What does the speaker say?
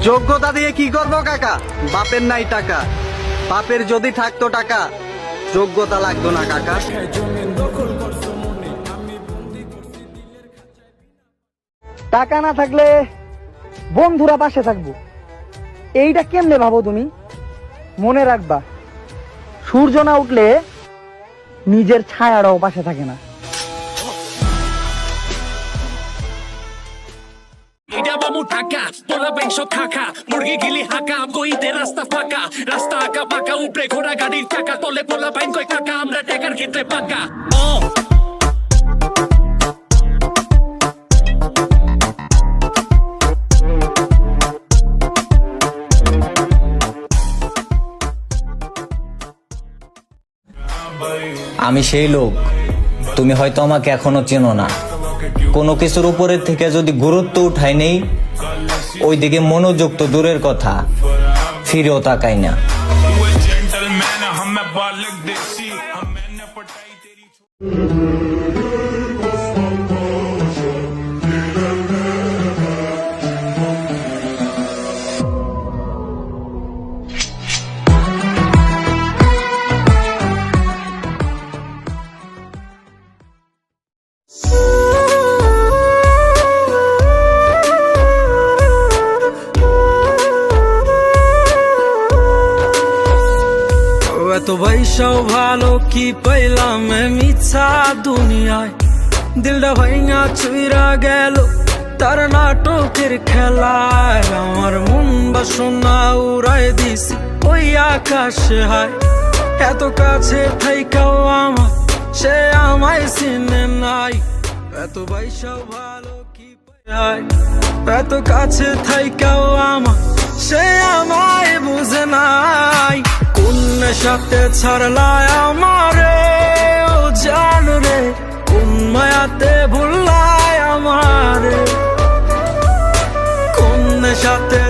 যোগ্যতা দিয়ে কি করব কাকা? বাপের নাই টাকা, বাপের যদি থাকতো টাকা যোগ্যতা লাগতো না কাকা। টাকা না থাকলে বন্ধুরা পাশে থাকবো, এইটা কেমনে ভাবো তুমি? মনে রাখবা, সূর্য না উঠলে নিজের ছায়াটাও পাশে থাকে না। টাকা তোলা বেংশ খাকা মুরগি গিলি হাকা গইতে রাস্তা ফাঁকা রাস্তা আঁকা পাকা উপরে ঘোড়া গাড়ির চাকা তলে পোলা বাইন কই কাকা আমরা টাকার ক্ষেত্রে পাকা। আমি সেই লোক, তুমি হয়তো আমাকে এখনো চেনো না। কোনো কিছুর উপরের থেকে যদি গুরুত্ব উঠাই নেই, ওই দিকে মনোযোগ তো দূরের কথা, ফিরেও তাকাই না। তো ভাইসাও ভালো কি পাইলাম মিছা দুনিয়ায়, দিলটা ভাইঙা চুইরা গেল তার নাটকের খেলায়। আমার মন বাসনা উড়াই দিছি ওই আকাশে হায়, এত কাছে থাইকাও আমার সে আমায় চিনে নাই। এত ভাইসাও ভালো কি পাই, এত কাছে থাইকাও আমার সে আমায় বুঝে নাই। কোন সাথে ছাড়লাই আমারে ও জান রে, কোন মায়াতে ভুললাই আমারে, কোন সাথে